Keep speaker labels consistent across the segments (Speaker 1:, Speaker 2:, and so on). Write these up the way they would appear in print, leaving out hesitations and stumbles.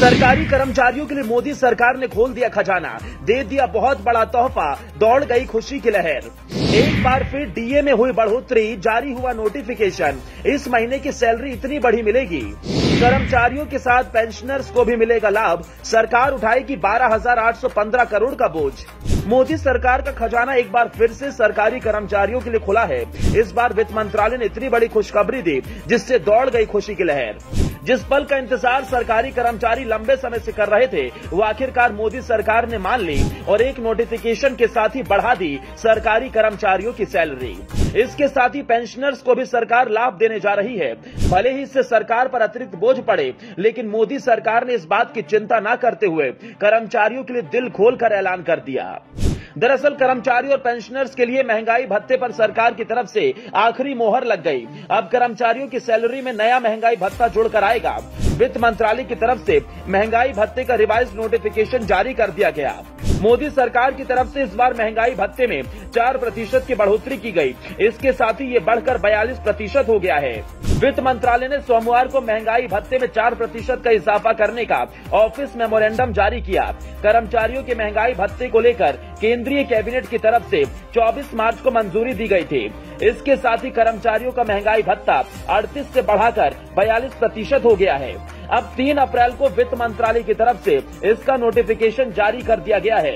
Speaker 1: सरकारी कर्मचारियों के लिए मोदी सरकार ने खोल दिया खजाना, दे दिया बहुत बड़ा तोहफा, दौड़ गई खुशी की लहर। एक बार फिर डीए में हुई बढ़ोतरी, जारी हुआ नोटिफिकेशन। इस महीने की सैलरी इतनी बड़ी मिलेगी। कर्मचारियों के साथ पेंशनर्स को भी मिलेगा लाभ। सरकार उठाएगी 12,815 करोड़ का बोझ। मोदी सरकार का खजाना एक बार फिर से सरकारी कर्मचारियों के लिए खुला है। इस बार वित्त मंत्रालय ने इतनी बड़ी खुशखबरी दी जिससे दौड़ गई खुशी की लहर। जिस पल का इंतजार सरकारी कर्मचारी लंबे समय से कर रहे थे, वो आखिरकार मोदी सरकार ने मान ली और एक नोटिफिकेशन के साथ ही बढ़ा दी सरकारी कर्मचारियों की सैलरी। इसके साथ ही पेंशनर्स को भी सरकार लाभ देने जा रही है। भले ही इससे सरकार पर अतिरिक्त बोझ पड़े, लेकिन मोदी सरकार ने इस बात की चिंता न करते हुए कर्मचारियों के लिए दिल खोलकर ऐलान कर दिया। दरअसल कर्मचारी और पेंशनर्स के लिए महंगाई भत्ते पर सरकार की तरफ से आखिरी मोहर लग गई। अब कर्मचारियों की सैलरी में नया महंगाई भत्ता जुड़कर आएगा। वित्त मंत्रालय की तरफ से महंगाई भत्ते का रिवाइज नोटिफिकेशन जारी कर दिया गया। मोदी सरकार की तरफ से इस बार महंगाई भत्ते में 4% की बढ़ोतरी की गई। इसके साथ ही ये बढ़कर 42% हो गया है। वित्त मंत्रालय ने सोमवार को महंगाई भत्ते में 4% का इजाफा करने का ऑफिस मेमोरेंडम जारी किया। कर्मचारियों के महंगाई भत्ते को लेकर केंद्रीय कैबिनेट की तरफ से 24 मार्च को मंजूरी दी गई थी। इसके साथ ही कर्मचारियों का महंगाई भत्ता 38 से बढ़ाकर 42% हो गया है। अब 3 अप्रैल को वित्त मंत्रालय की तरफ से इसका नोटिफिकेशन जारी कर दिया गया है।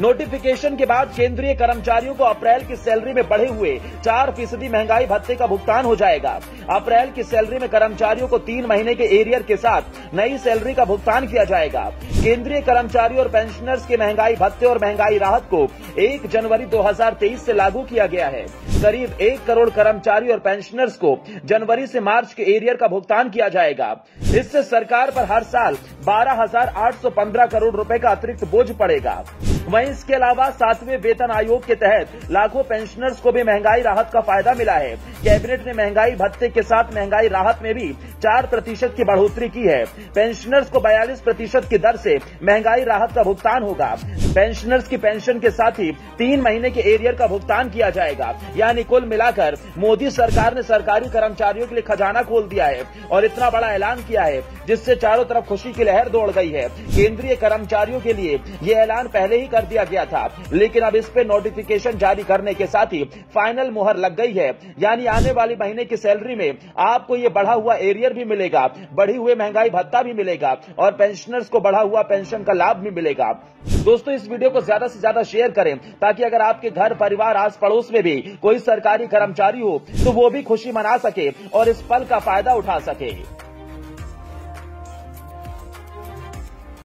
Speaker 1: नोटिफिकेशन के बाद केंद्रीय कर्मचारियों को अप्रैल की सैलरी में बढ़े हुए 4% महंगाई भत्ते का भुगतान हो जाएगा। अप्रैल की सैलरी में कर्मचारियों को 3 महीने के एरियर के साथ नई सैलरी का भुगतान किया जाएगा। केंद्रीय कर्मचारी और पेंशनर्स के महंगाई भत्ते और महंगाई राहत को 1 जनवरी 2023 से लागू किया गया है। करीब 1 करोड़ कर्मचारी और पेंशनर्स को जनवरी से मार्च के एरियर का भुगतान किया जाएगा। इससे सरकार पर हर साल 12,815 करोड़ रुपए का अतिरिक्त बोझ पड़ेगा। वहीं इसके अलावा 7वें वेतन आयोग के तहत लाखों पेंशनर्स को भी महंगाई राहत का फायदा मिला है। कैबिनेट ने महंगाई भत्ते के साथ महंगाई राहत में भी 4% की बढ़ोतरी की है। पेंशनर्स को 42% की दर से महंगाई राहत का भुगतान होगा। पेंशनर्स की पेंशन के साथ ही 3 महीने के एरियर का भुगतान किया जाएगा। यानी कुल मिलाकर मोदी सरकार ने सरकारी कर्मचारियों के लिए खजाना खोल दिया है और इतना बड़ा ऐलान किया है जिससे चारों तरफ खुशी की लहर दौड़ गई है। केंद्रीय कर्मचारियों के लिए ये ऐलान पहले ही कर दिया गया था, लेकिन अब इस पे नोटिफिकेशन जारी करने के साथ ही फाइनल मुहर लग गई है। यानी आने वाली महीने की सैलरी में आपको ये बढ़ा हुआ एरियर भी मिलेगा, बढ़ी हुए महंगाई भत्ता भी मिलेगा और पेंशनर्स को बढ़ा हुआ पेंशन का लाभ भी मिलेगा। दोस्तों, इस वीडियो को ज्यादा से ज्यादा शेयर करें ताकि अगर आपके घर परिवार आस पड़ोस में भी कोई सरकारी कर्मचारी हो तो वो भी खुशी मना सके और इस पल का फायदा उठा सके।